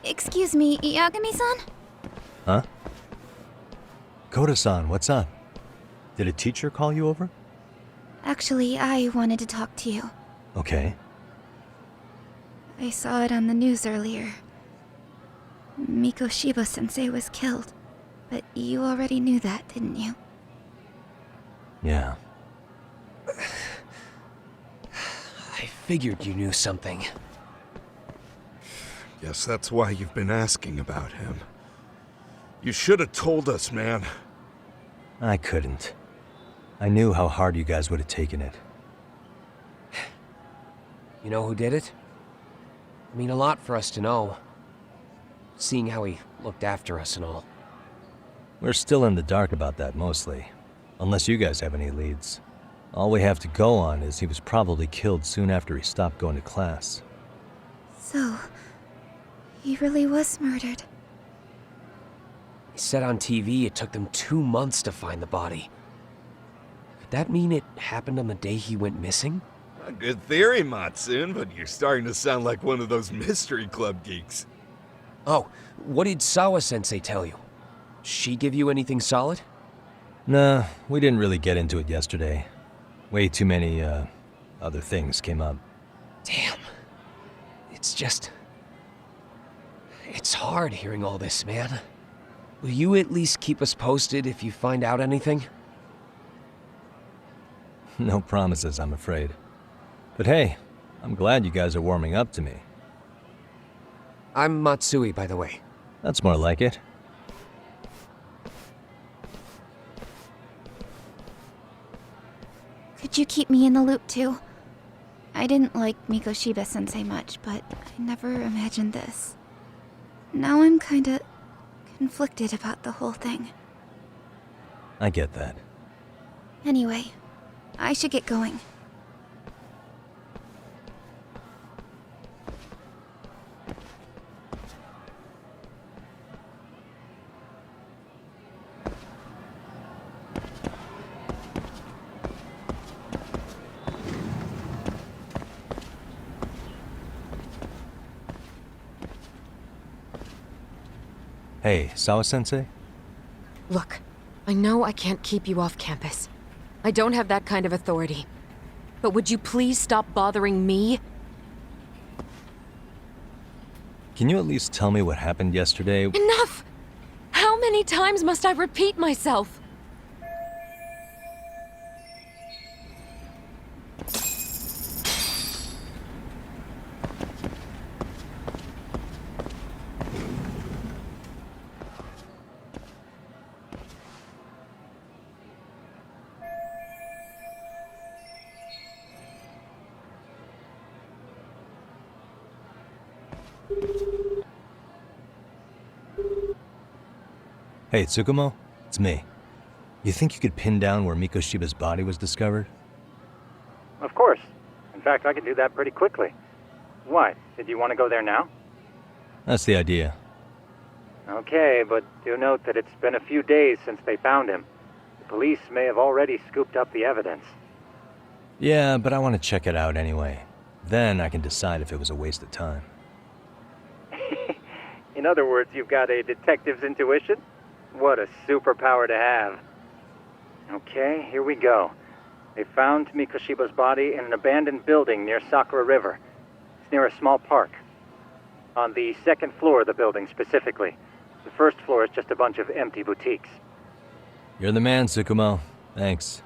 Excuse me, Yagami-san? Huh? Koda-san, what's up? Did a teacher call you over? Actually, I wanted to talk to you. Okay. I saw it on the news earlier. Mikoshiba-sensei was killed. But you already knew that, didn't you? Yeah. I figured you knew something. Guess that's why you've been asking about him. You should have told us, man. I couldn't. I knew how hard you guys would have taken it. You know who did it? I mean a lot for us to know. Seeing how he looked after us and all. We're still in the dark about that mostly. Unless you guys have any leads. All we have to go on is he was probably killed soon after he stopped going to class. So, he really was murdered. He said on TV it took them 2 months to find the body. Could that mean it happened on the day he went missing? A good theory, Matsun, but you're starting to sound like one of those mystery club geeks. Oh, what did Sawa-sensei tell you? She give you anything solid? Nah, we didn't really get into it yesterday. Way too many, other things came up. Damn. It's just... It's hard hearing all this, man. Will you at least keep us posted if you find out anything? No promises, I'm afraid. But hey, I'm glad you guys are warming up to me. I'm Matsui, by the way. That's more like it. Could you keep me in the loop too? I didn't like Mikoshiba-sensei much, but I never imagined this. Now I'm kinda conflicted about the whole thing. I get that. Anyway, I should get going. Hey, Sawa-sensei? Look, I know I can't keep you off campus. I don't have that kind of authority. But would you please stop bothering me? Can you at least tell me what happened yesterday? Enough! How many times must I repeat myself? Hey, Tsukumo? It's me. You think you could pin down where Mikoshiba's body was discovered? Of course. In fact, I can do that pretty quickly. What? Did you want to go there now? That's the idea. Okay, but do note that it's been a few days since they found him. The police may have already scooped up the evidence. Yeah, but I want to check it out anyway. Then I can decide if it was a waste of time. In other words, you've got a detective's intuition? What a superpower to have. Okay, here we go. They found Mikoshiba's body in an abandoned building near Sakura River. It's near a small park. On the second floor of the building, specifically. The first floor is just a bunch of empty boutiques. You're the man, Tsukumo. Thanks.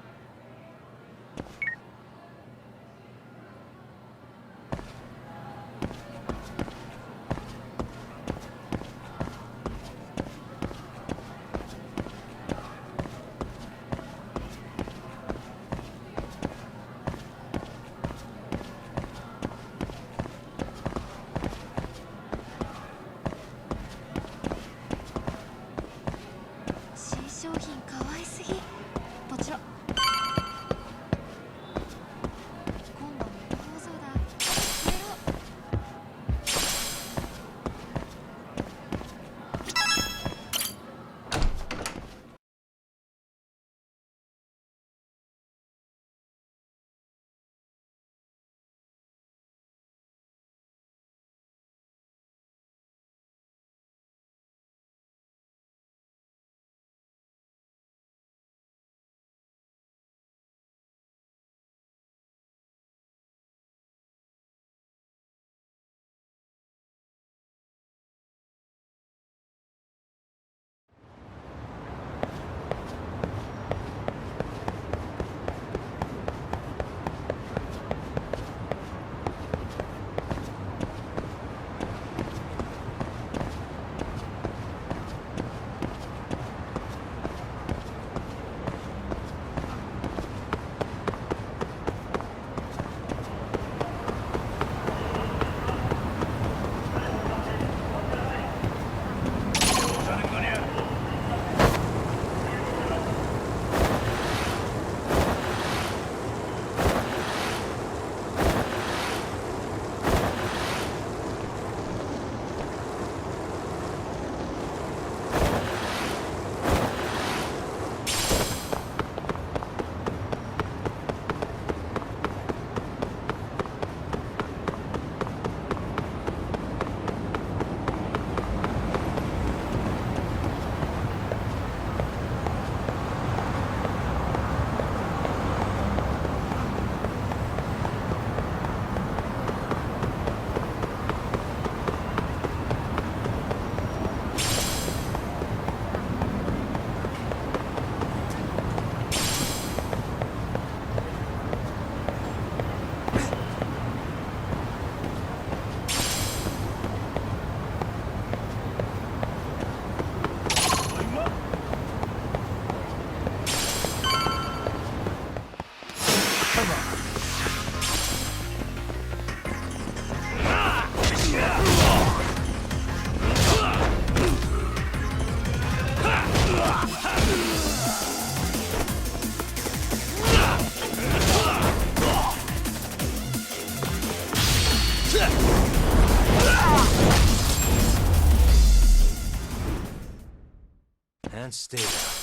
can't stay down.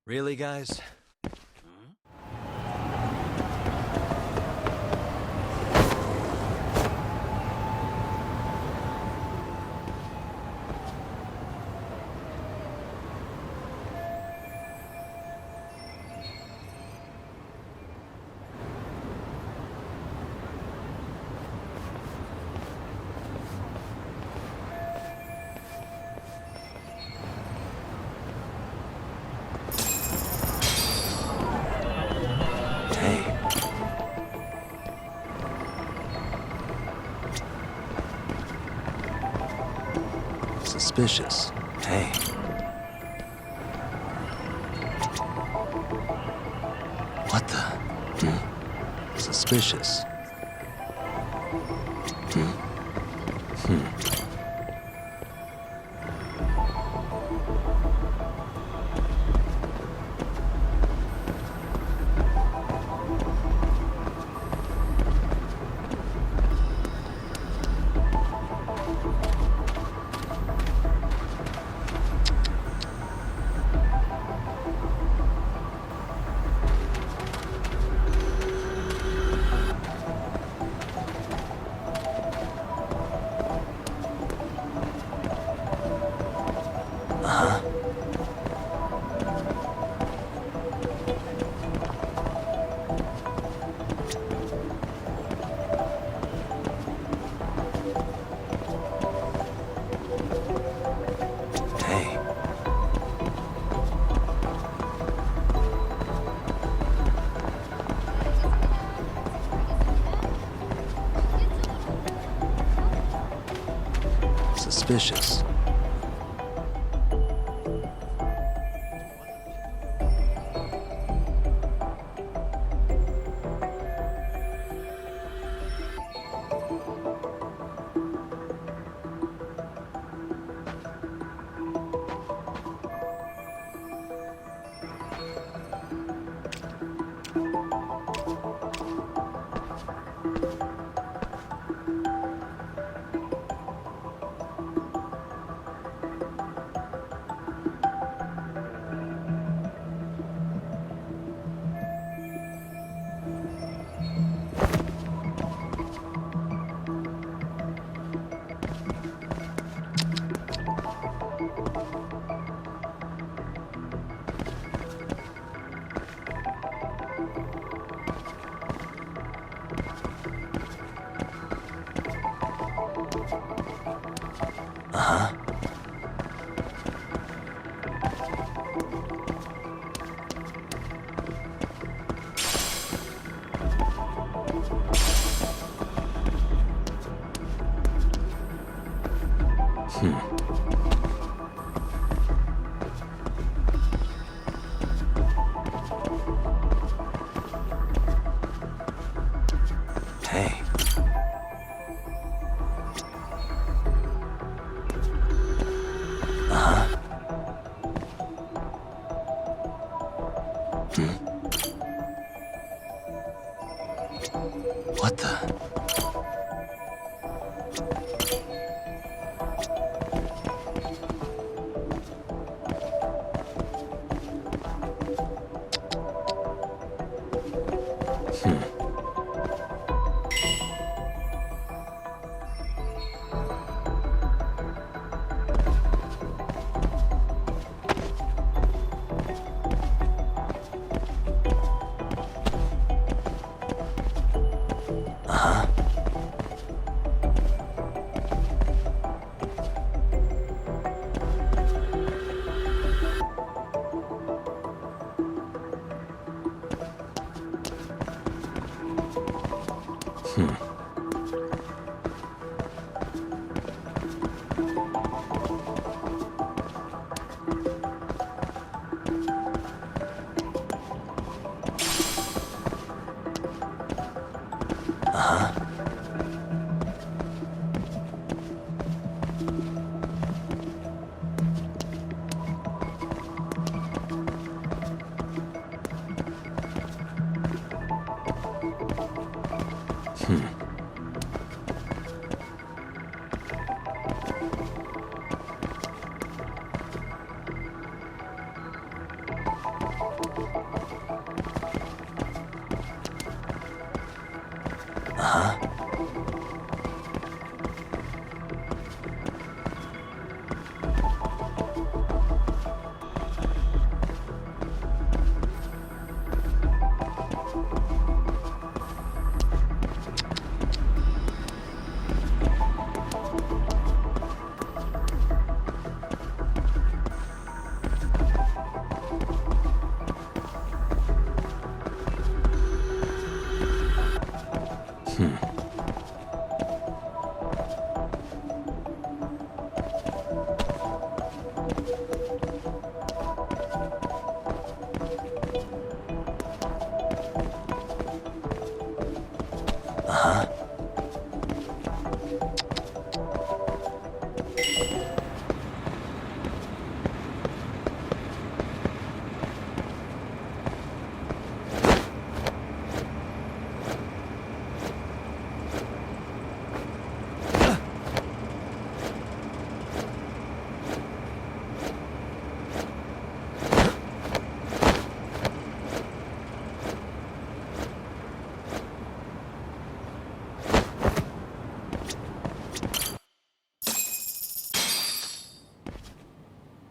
Really, guys? Suspicious. Hey. What the? Suspicious. Suspicious. Hey. What the? Uh-huh.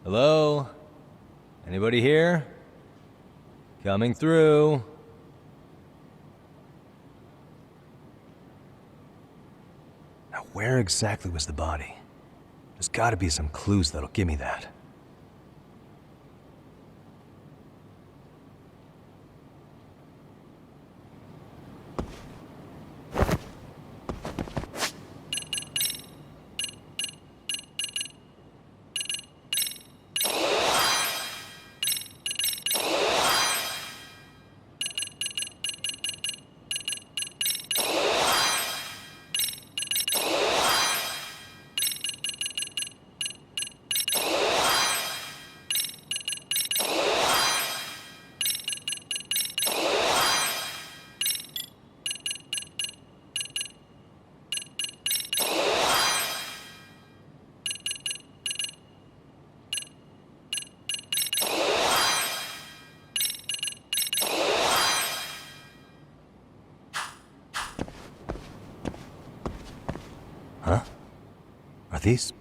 Hello? Anybody here? Coming through. Now, where exactly was the body? There's gotta be some clues that'll give me that. Huh? Are these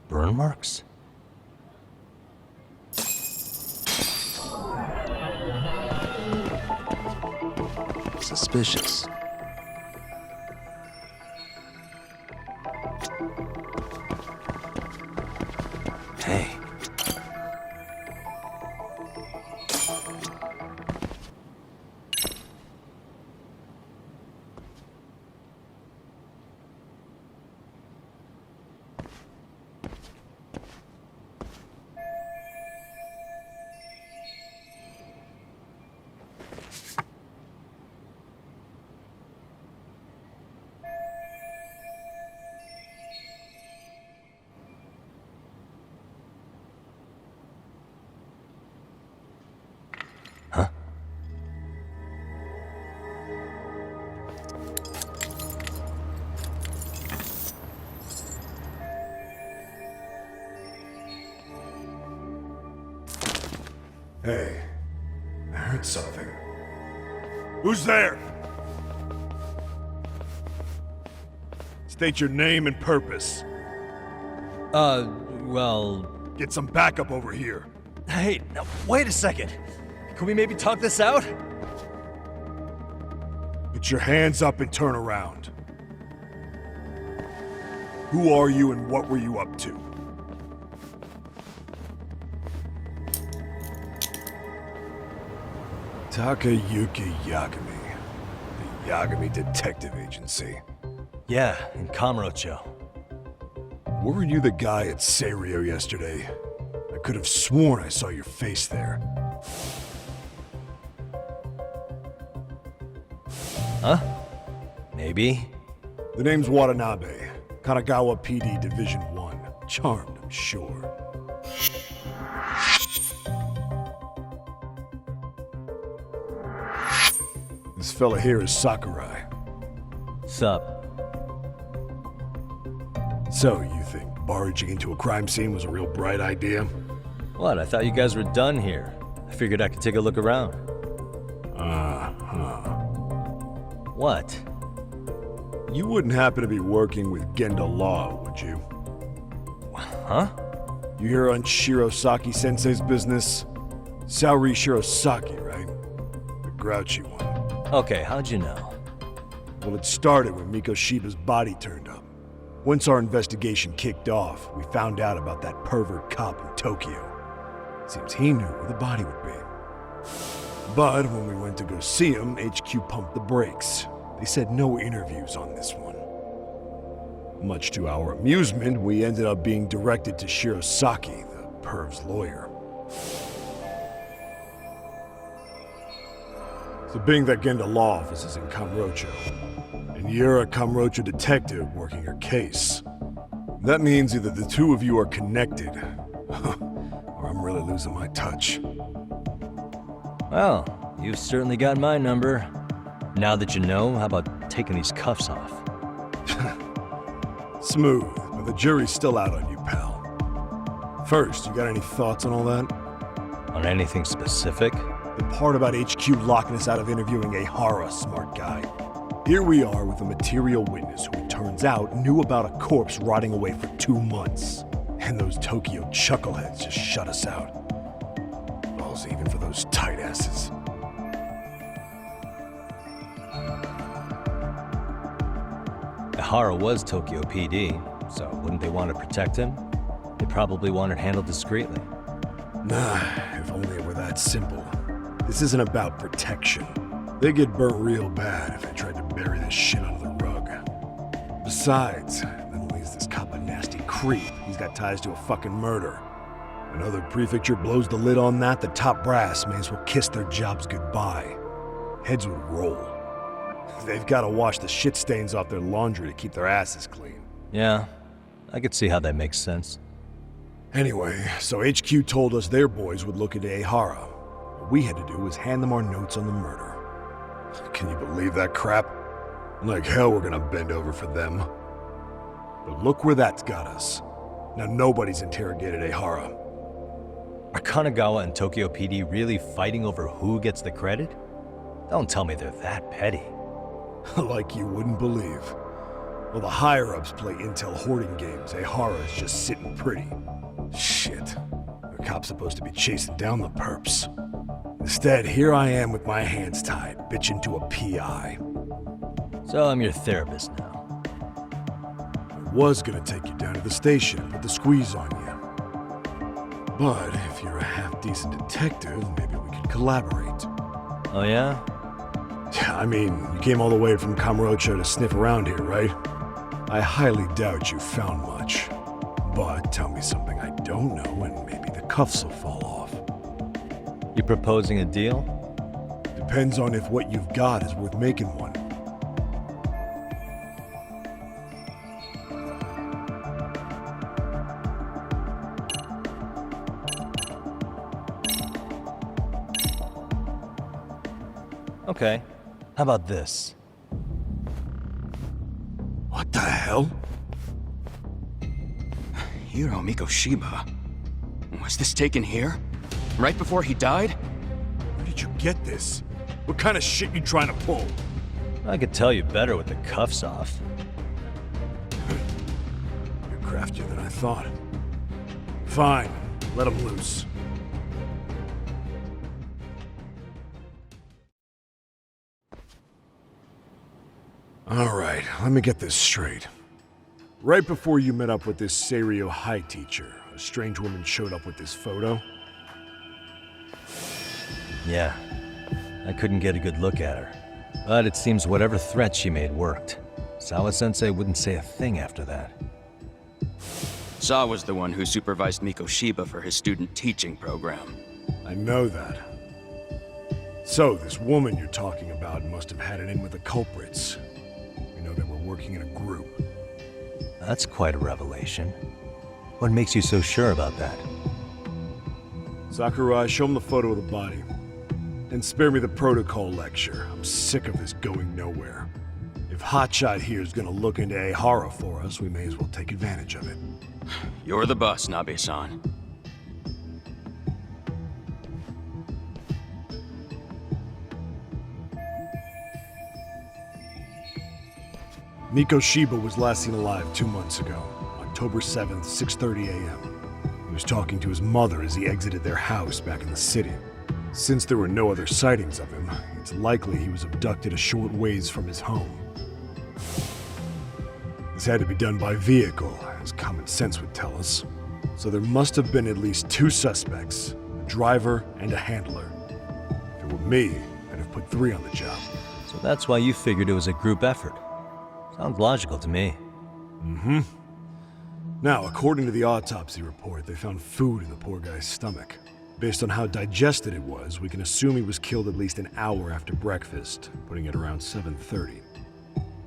burn marks? Suspicious. Hey. Huh? Hey, I heard something. Who's there? State your name and purpose. Well... Get some backup over here. Hey, now, wait a second. Can we maybe talk this out? Put your hands up and turn around. Who are you and what were you up to? Takayuki Yagami. The Yagami Detective Agency. Yeah, in Kamurocho. Weren't you the guy at Serio yesterday? I could have sworn I saw your face there. Huh? Maybe. The name's Watanabe. Kanagawa PD Division 1. Charmed, I'm sure. This fella here is Sakurai. Sup? So, you think barging into a crime scene was a real bright idea? What? I thought you guys were done here. I figured I could take a look around. Uh-huh. What? You wouldn't happen to be working with Genda Law, would you? Huh? You hear on Shirosaki Sensei's business? Saori Shirosaki, right? The grouchy one. Okay, how'd you know? Well, it started when Miko Shiba's body turned up. Once our investigation kicked off, we found out about that pervert cop in Tokyo. Seems he knew where the body would be. But when we went to go see him, HQ pumped the brakes. They said no interviews on this one. Much to our amusement, we ended up being directed to Shirosaki, the perv's lawyer. So being that Genda Law office is in Kamurocho, and you're a Kamurocho detective working your case, that means either the two of you are connected, or I'm really losing my touch. Well, you've certainly got my number. Now that you know, how about taking these cuffs off? Smooth, but the jury's still out on you, pal. First, you got any thoughts on all that? On anything specific? The part about HQ locking us out of interviewing a Hara smart guy. Here we are with a material witness who it turns out knew about a corpse rotting away for 2 months. And those Tokyo chuckleheads just shut us out. Balls even for those tight asses. Ihara was Tokyo PD, so wouldn't they want to protect him? They probably want it handled discreetly. Nah, if only it were that simple. This isn't about protection. They get burnt real bad if they tried to bury this shit under the rug. Besides, not only is this cop a nasty creep, he's got ties to a fucking murder. Another prefecture blows the lid on that, the top brass may as well kiss their jobs goodbye. Heads would roll. They've got to wash the shit stains off their laundry to keep their asses clean. Yeah, I could see how that makes sense. Anyway, so HQ told us their boys would look into Ihara. What we had to do was hand them our notes on the murder. Can you believe that crap? Like hell we're gonna bend over for them. But look where that's got us. Now nobody's interrogated Ihara. Are Kanagawa and Tokyo PD really fighting over who gets the credit? Don't tell me they're that petty. Like you wouldn't believe. While the higher-ups play intel hoarding games, Ihara's just sitting pretty. Shit. The cop's supposed to be chasing down the perps. Instead, here I am with my hands tied, bitching to a PI. So I'm your therapist now. I was gonna take you down to the station, put the squeeze on you. But if you're a half-decent detective, maybe we could collaborate. Oh yeah? I mean, you came all the way from Kamurocho to sniff around here, right? I highly doubt you found much. But tell me something I don't know and maybe the cuffs will fall off. You proposing a deal? Depends on if what you've got is worth making one. Okay. How about this? What the hell? Hiro Mikoshiba. Was this taken here? Right before he died? Where did you get this? What kind of shit you trying to pull? I could tell you better with the cuffs off. You're craftier than I thought. Fine, let him loose. Alright, let me get this straight. Right before you met up with this Seiryo High teacher, a strange woman showed up with this photo. Yeah. I couldn't get a good look at her. But it seems whatever threat she made worked. Sawa-sensei wouldn't say a thing after that. Saw was the one who supervised Mikoshiba for his student teaching program. I know that. So, this woman you're talking about must have had it in with the culprits. We know they were working in a group. That's quite a revelation. What makes you so sure about that? Sakurai, show him the photo of the body. And spare me the protocol lecture. I'm sick of this going nowhere. If Hotshot here is gonna look into Ihara for us, we may as well take advantage of it. You're the boss, Nabe-san. Mikoshiba was last seen alive 2 months ago, October 7th, 6:30 a.m. He was talking to his mother as he exited their house back in the city. Since there were no other sightings of him, it's likely he was abducted a short ways from his home. This had to be done by vehicle, as common sense would tell us. So there must have been at least 2 suspects, a driver and a handler. If it were me, I'd have put 3 on the job. So that's why you figured it was a group effort. Sounds logical to me. Mm-hmm. Now, according to the autopsy report, they found food in the poor guy's stomach. Based on how digested it was, we can assume he was killed at least an hour after breakfast, putting it around 7:30.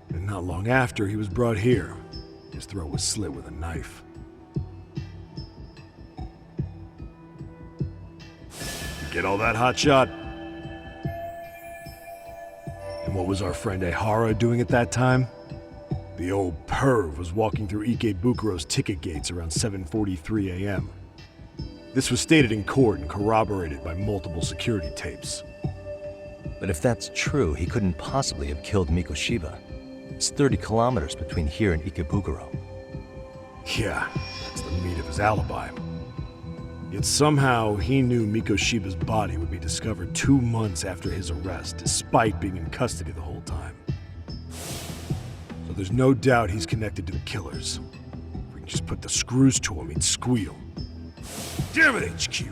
And not long after, he was brought here. His throat was slit with a knife. You get all that, Hotshot? And what was our friend Ihara doing at that time? The old perv was walking through Ikebukuro's ticket gates around 7:43 a.m. This was stated in court and corroborated by multiple security tapes. But if that's true, he couldn't possibly have killed Mikoshiba. It's 30 kilometers between here and Ikebukuro. Yeah, That's the meat of his alibi. Yet somehow he knew Mikoshiba's body would be discovered 2 months after his arrest, despite being in custody the whole time. So there's no doubt he's connected to the killers. If we can just put the screws to him, he'd squeal. Damn it, HQ!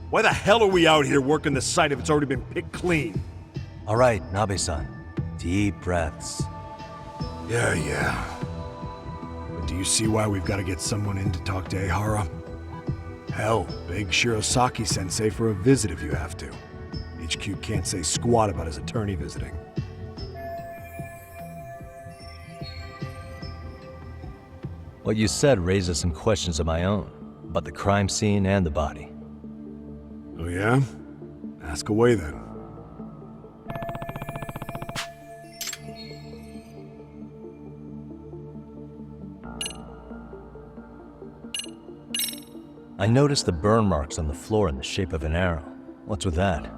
Why the hell are we out here working the site if it's already been picked clean? All right, Nabe-san. Deep breaths. Yeah. But do you see why we've got to get someone in to talk to Ehara? Hell, beg Shirosaki-sensei for a visit if you have to. HQ can't say squat about his attorney visiting. What you said raises some questions of my own, about the crime scene and the body. Oh yeah? Ask away then. I noticed the burn marks on the floor in the shape of an arrow. What's with that?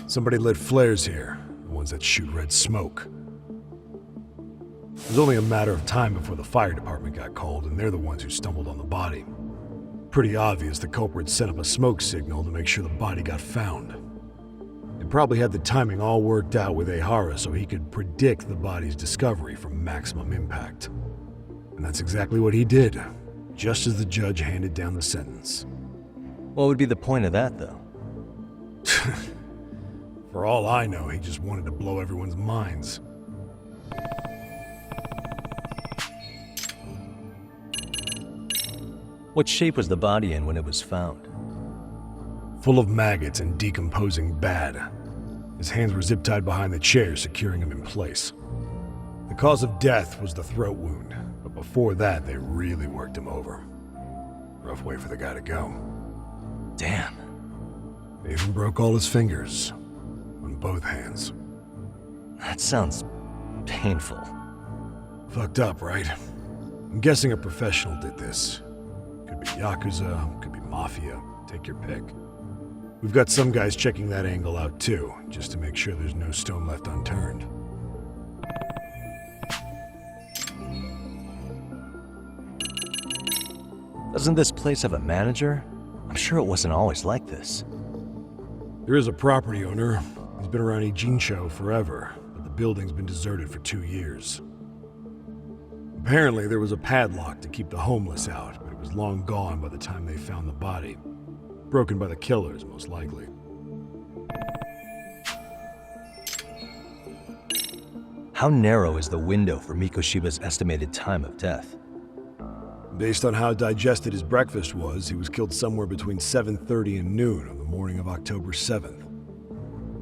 Somebody lit flares here, the ones that shoot red smoke. It was only a matter of time before the fire department got called, and they're the ones who stumbled on the body. Pretty obvious the culprit set up a smoke signal to make sure the body got found. They probably had the timing all worked out with Ehara so he could predict the body's discovery from maximum impact. And that's exactly what he did, just as the judge handed down the sentence. What would be the point of that, though? For all I know, he just wanted to blow everyone's minds. What shape was the body in when it was found? Full of maggots and decomposing bad. His hands were zip-tied behind the chair, securing him in place. The cause of death was the throat wound, but before that, they really worked him over. Rough way for the guy to go. Damn. They even broke all his fingers. On both hands. That sounds painful. Fucked up, right? I'm guessing a professional did this. Could be Yakuza, could be Mafia. Take your pick. We've got some guys checking that angle out too, just to make sure there's no stone left unturned. Doesn't this place have a manager? I'm sure it wasn't always like this. There is a property owner. He's been around Ijincho forever, but the building's been deserted for 2 years. Apparently, there was a padlock to keep the homeless out, but it was long gone by the time they found the body. Broken by the killers, most likely. How narrow is the window for Mikoshiba's estimated time of death? Based on how digested his breakfast was, he was killed somewhere between 7:30 and noon on the morning of October 7th.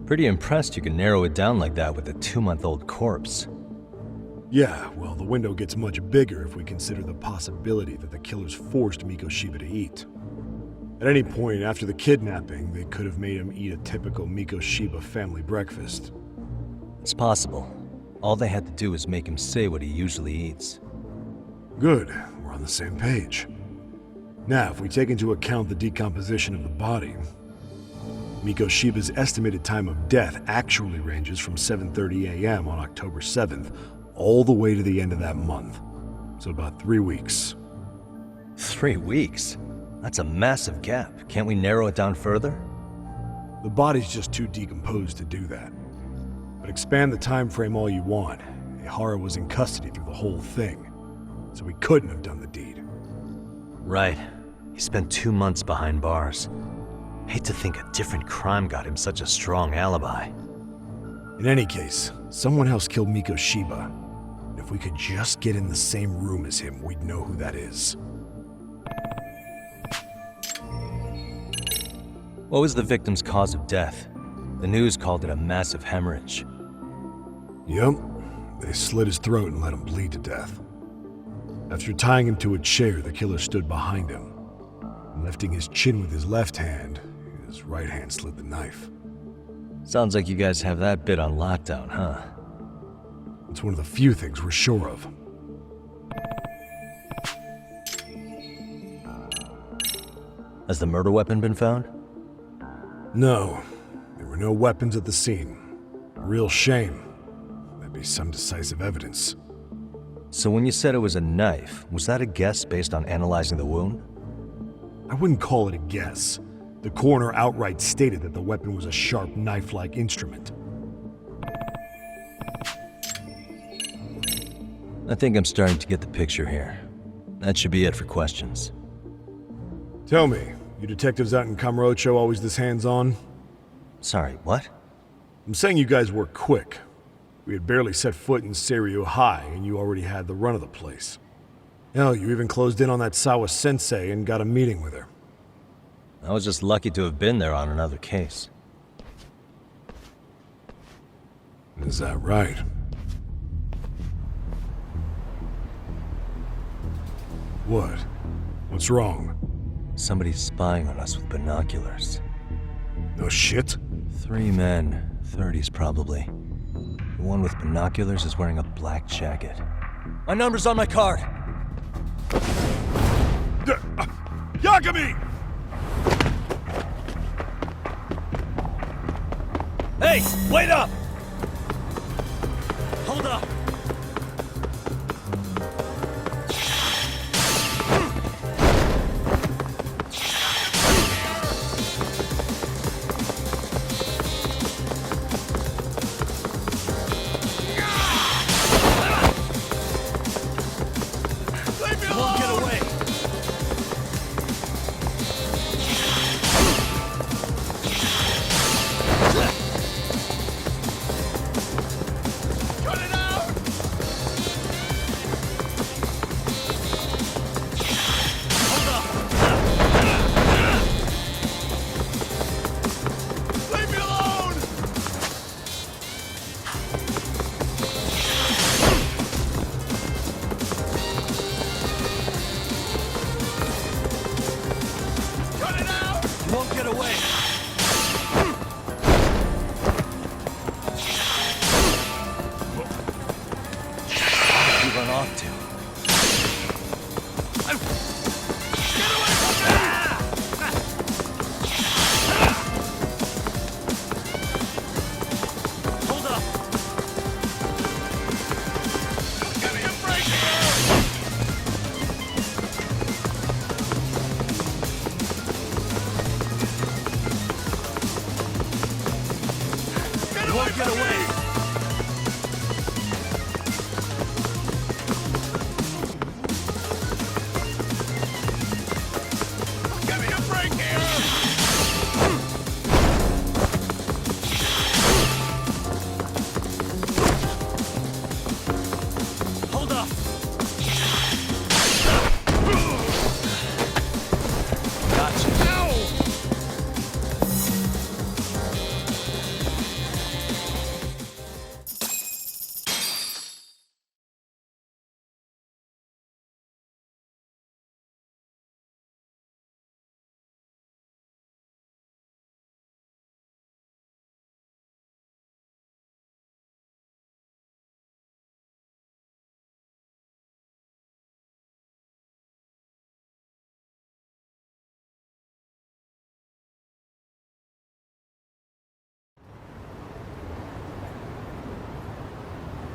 Pretty impressed you can narrow it down like that with a 2-month-old corpse. Yeah, well, the window gets much bigger if we consider the possibility that the killers forced Mikoshiba to eat. At any point after the kidnapping, they could have made him eat a typical Mikoshiba family breakfast. It's possible. All they had to do was make him say what he usually eats. Good, we're on the same page. Now, if we take into account the decomposition of the body, Mikoshiba's estimated time of death actually ranges from 7:30 a.m. on October 7th all the way to the end of that month. So about 3 weeks. 3 weeks? That's a massive gap. Can't we narrow it down further? The body's just too decomposed to do that. But expand the time frame all you want. Ehara was in custody through the whole thing, so he couldn't have done the deed. Right. He spent 2 months behind bars. Hate to think a different crime got him such a strong alibi. In any case, someone else killed Mikoshiba. And if we could just get in the same room as him, we'd know who that is. What was the victim's cause of death? The news called it a massive hemorrhage. Yep, they slit his throat and let him bleed to death. After tying him to a chair, the killer stood behind him. And lifting his chin with his left hand, his right hand slid the knife. Sounds like you guys have that bit on lockdown, huh? It's one of the few things we're sure of. Has the murder weapon been found? No, there were no weapons at the scene. A real shame. That'd be some decisive evidence. So when you said it was a knife, was that a guess based on analyzing the wound? I wouldn't call it a guess. The coroner outright stated that the weapon was a sharp knife-like instrument. I think I'm starting to get the picture here. That should be it for questions. Tell me, you detectives out in Kamurocho always this hands-on? Sorry, what? I'm saying you guys work quick. We had barely set foot in Seiryu High, and you already had the run of the place. Hell, you even closed in on that Sawa-sensei and got a meeting with her. I was just lucky to have been there on another case. Is that right? What? What's wrong? Somebody's spying on us with binoculars. No shit? 3 men, 30s probably. The one with binoculars is wearing a black jacket. My number's on my card! Yagami! Hey, wait up! Hold up!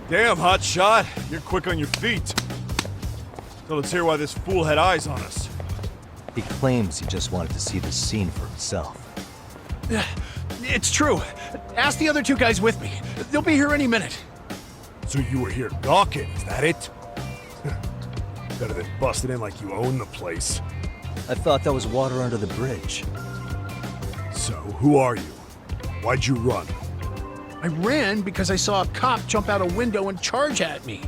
Damn, hotshot. You're quick on your feet. So let's hear why this fool had eyes on us. He claims he just wanted to see the scene for himself. It's true. Ask the other 2 guys with me. They'll be here any minute. So you were here gawking, is that it? Better than busting in like you own the place. I thought that was water under the bridge. So, who are you? Why'd you run? I ran because I saw a cop jump out a window and charge at me.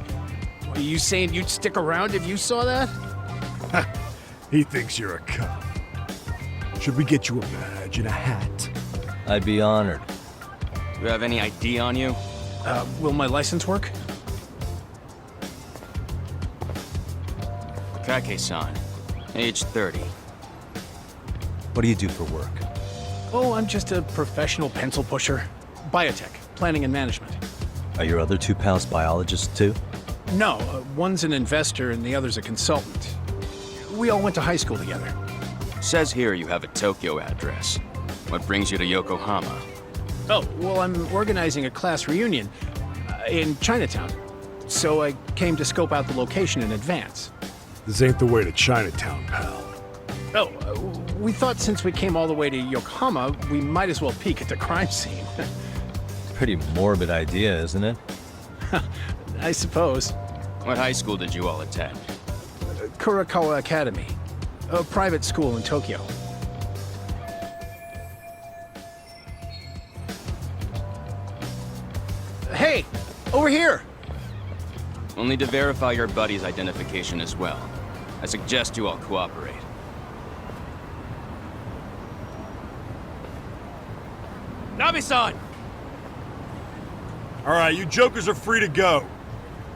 Are you saying you'd stick around if you saw that? He thinks you're a cop. Should we get you a badge and a hat? I'd be honored. Do you have any ID on you? Will my license work? Kake-san, age 30. What do you do for work? Oh, I'm just a professional pencil pusher. Biotech, planning and management. Are your other 2 pals biologists too? No, one's an investor and the other's a consultant. We all went to high school together. Says here you have a Tokyo address. What brings you to Yokohama? Oh, well, I'm organizing a class reunion in Chinatown. so I came to scope out the location in advance. This ain't the way to Chinatown, pal. Oh, we thought since we came all the way to Yokohama, we might as well peek at the crime scene. Pretty morbid idea, isn't it? I suppose. What high school did you all attend? Kurakawa Academy, a private school in Tokyo. Hey, over here! We'll need to verify your buddy's identification as well. I suggest you all cooperate. Nabi-san! All right, you jokers are free to go.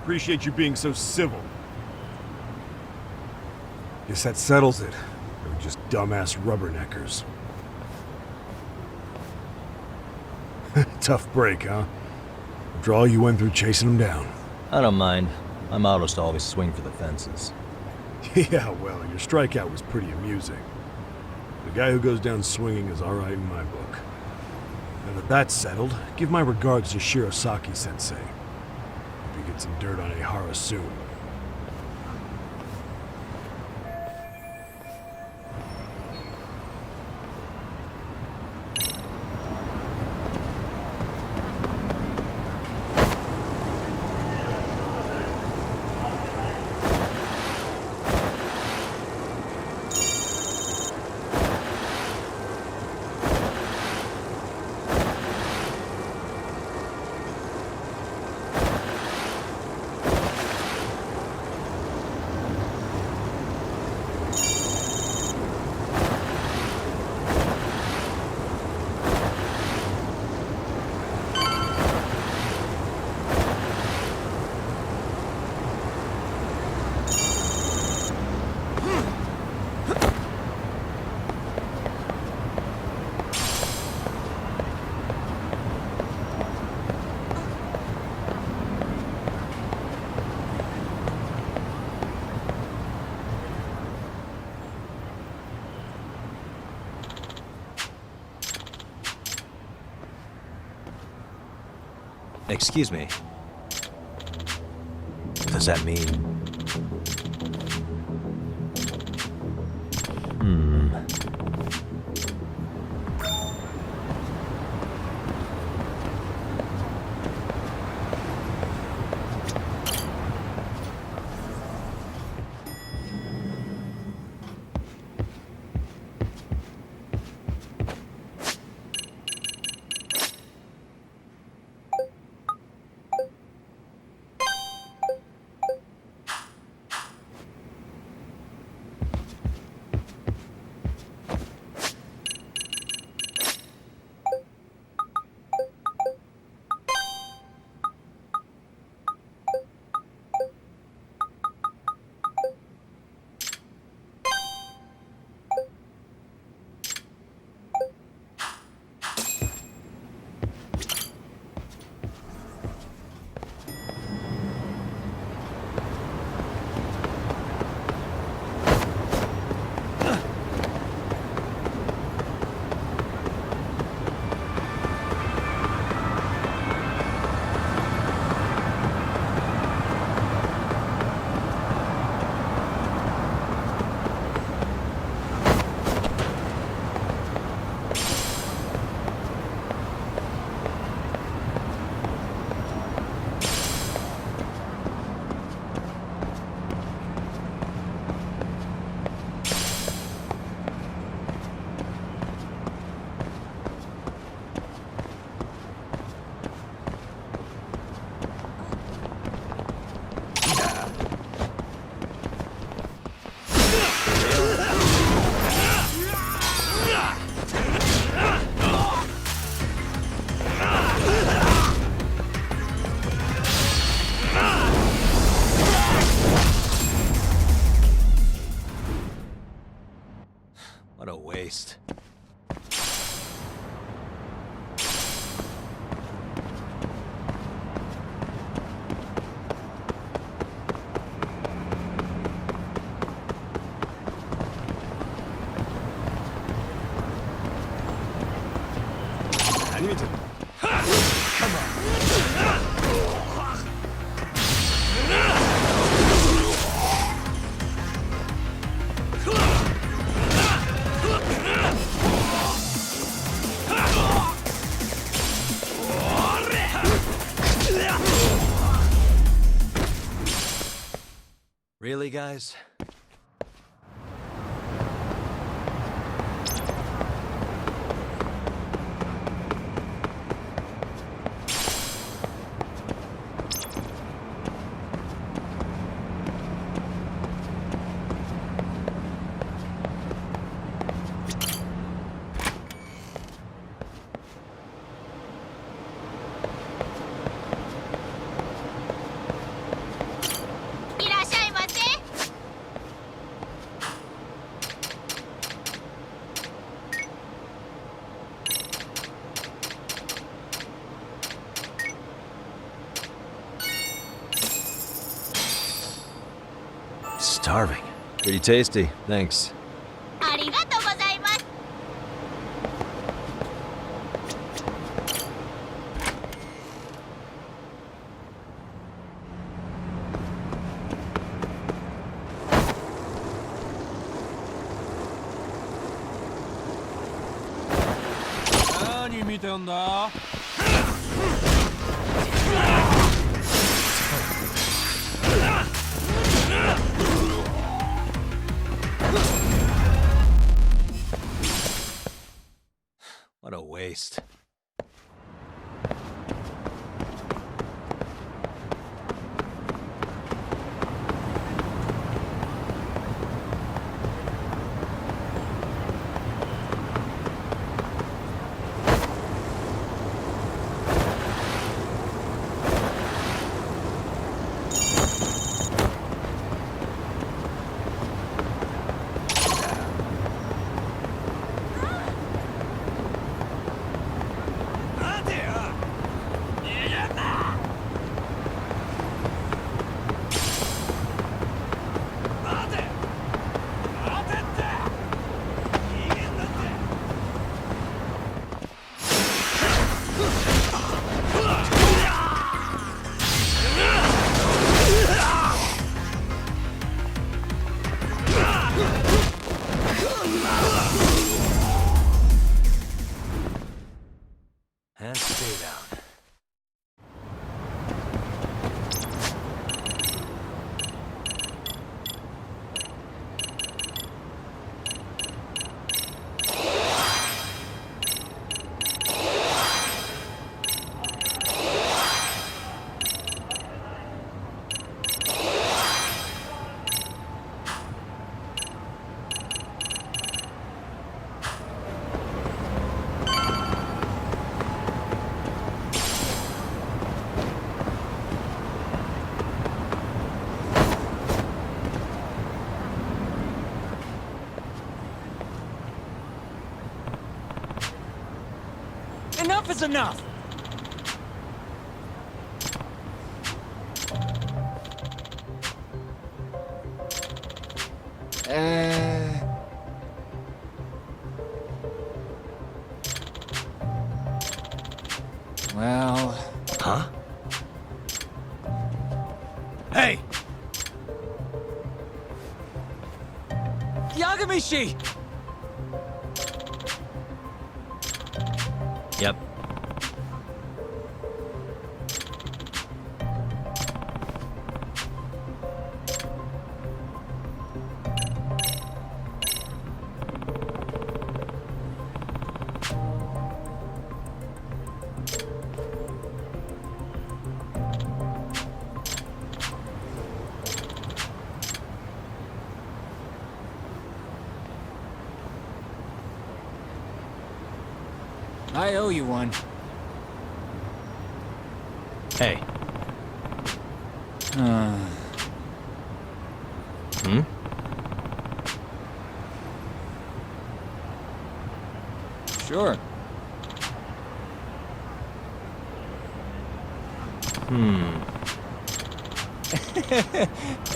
Appreciate you being so civil. Guess that settles it. They were just dumbass rubberneckers. Tough break, huh? After all you went through chasing them down. I don't mind. My motto is to always swing for the fences. Yeah, well, your strikeout was pretty amusing. The guy who goes down swinging is alright in my book. Now that that's settled, give my regards to Shirosaki-sensei. Hope you get some dirt on Ehara soon. Excuse me. Does that mean... What a waste. I need to... Come on. Really, guys? Starving. Pretty tasty, thanks. ありがとうございます。何見てんだ? What a waste. And stay down. Enough is enough! Well... Huh? Hey! Yagamishi! Yep. I owe you one. Hey. Hmm? Sure.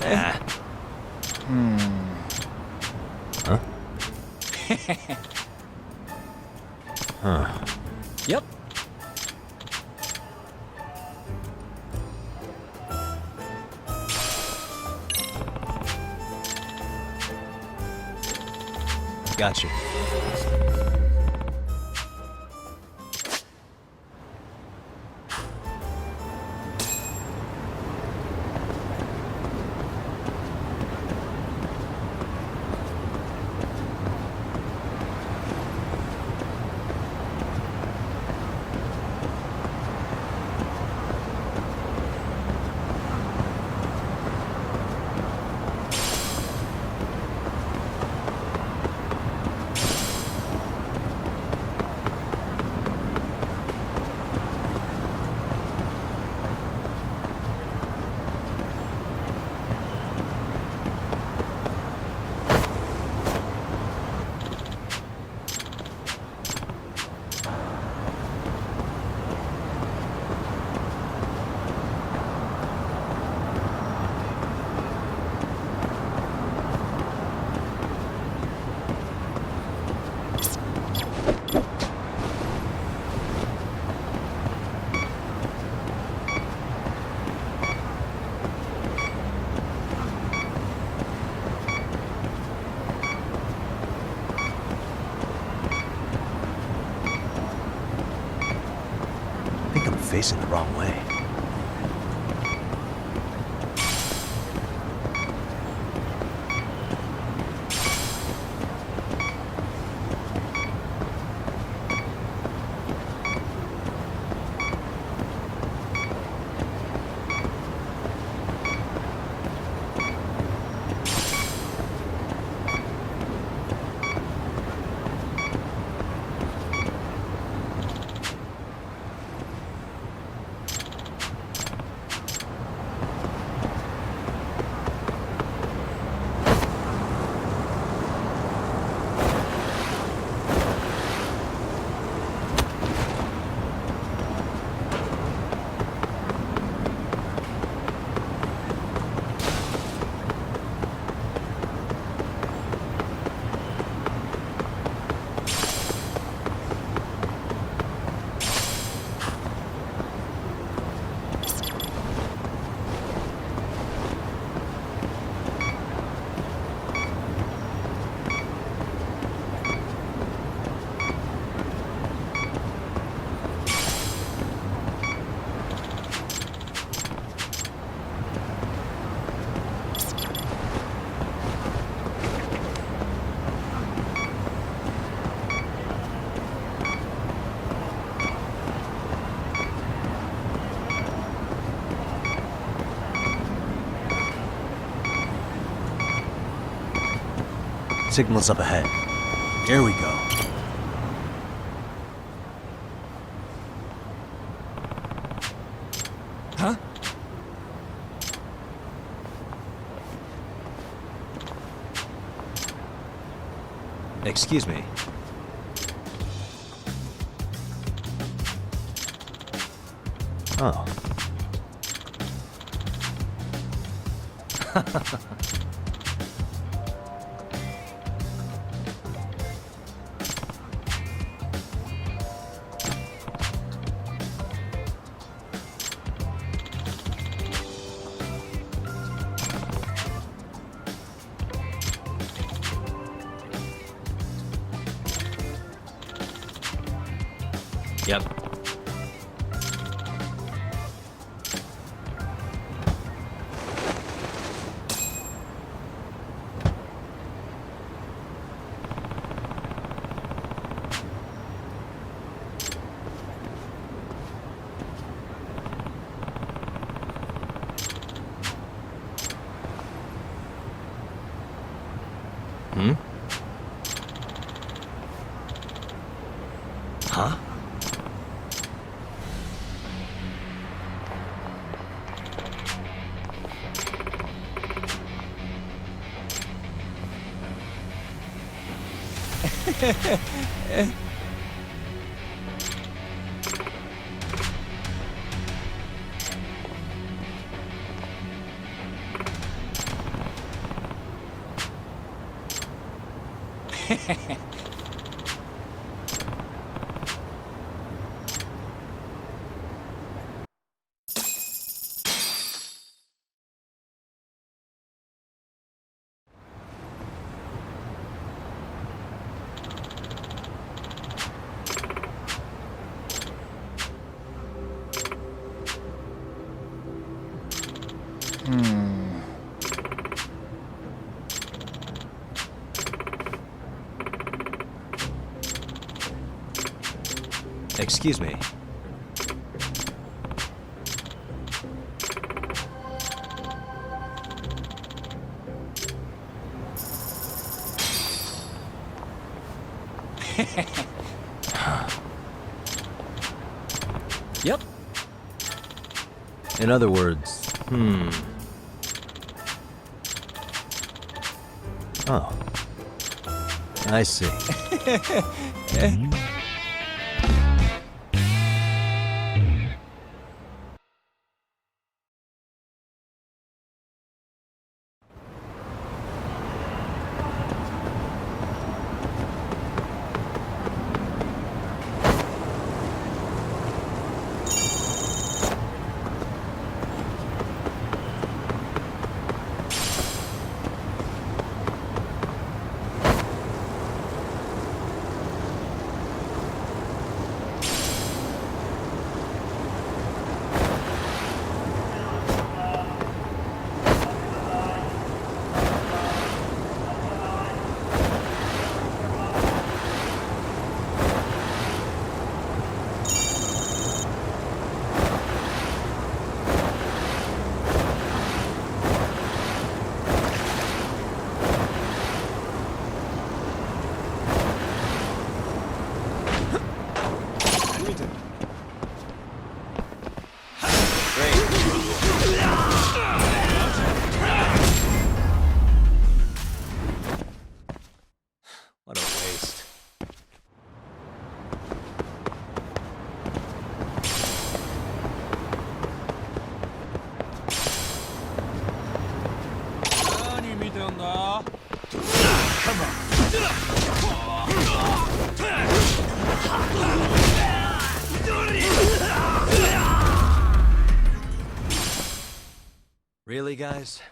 Ah. Huh? Huh. Yep. Got you. facing the wrong way. Signal's up ahead. Here we go. Huh? Excuse me. Oh. Yep. Hmm? Huh? Excuse me. Yep. In other words, Oh. I see. Really, guys?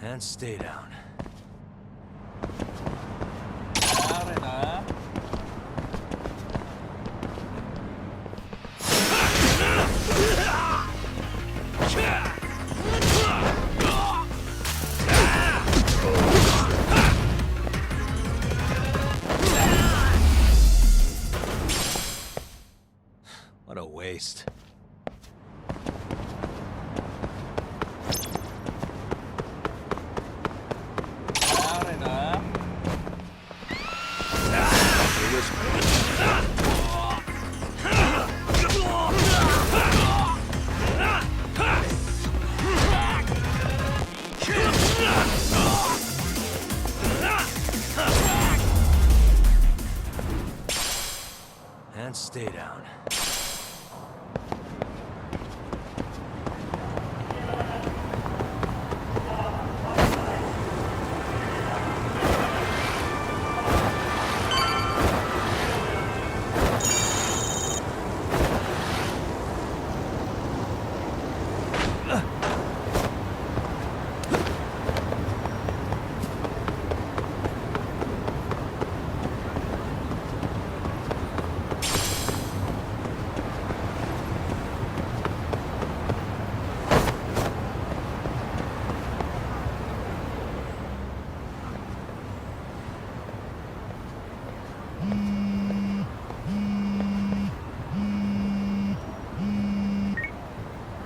And stay down. What a waste. And stay down.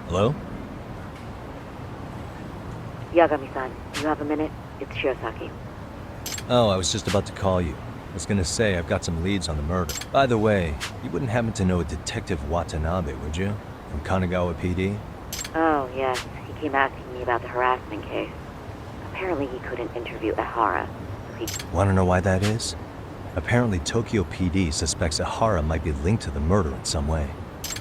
Hello? Yagami-san, you have a minute? It's Shirosaki. Oh, I was just about to call you. I was gonna say, I've got some leads on the murder. By the way, you wouldn't happen to know a Detective Watanabe, would you? From Kanagawa PD? Oh, yes. He came asking me about the harassment case. Apparently he couldn't interview Ehara. Wanna know why that is? Apparently Tokyo PD suspects Ehara might be linked to the murder in some way.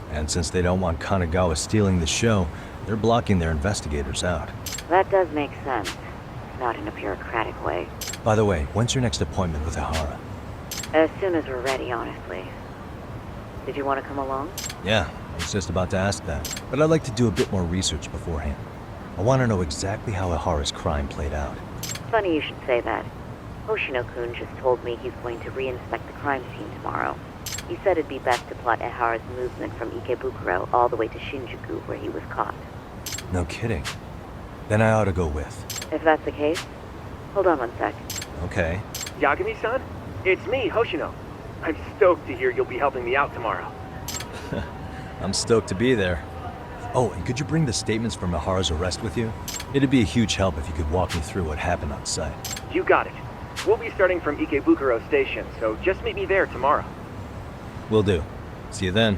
And since they don't want Kanagawa stealing the show, they're blocking their investigators out. That does make sense. Not in a bureaucratic way. By the way, when's your next appointment with Ehara? As soon as we're ready, honestly. Did you want to come along? Yeah, I was just about to ask that. But I'd like to do a bit more research beforehand. I want to know exactly how Ehara's crime played out. Funny you should say that. Hoshino-kun just told me he's going to re-inspect the crime scene tomorrow. He said it'd be best to plot Ehara's movement from Ikebukuro all the way to Shinjuku, where he was caught. No kidding. Then I ought to go with. If that's the case, hold on one sec. Okay. Yagami-san? It's me, Hoshino. I'm stoked to hear you'll be helping me out tomorrow. I'm stoked to be there. Oh, and could you bring the statements from Ehara's arrest with you? It'd be a huge help if you could walk me through what happened on site. You got it. We'll be starting from Ikebukuro Station, so just meet me there tomorrow. Will do. See you then.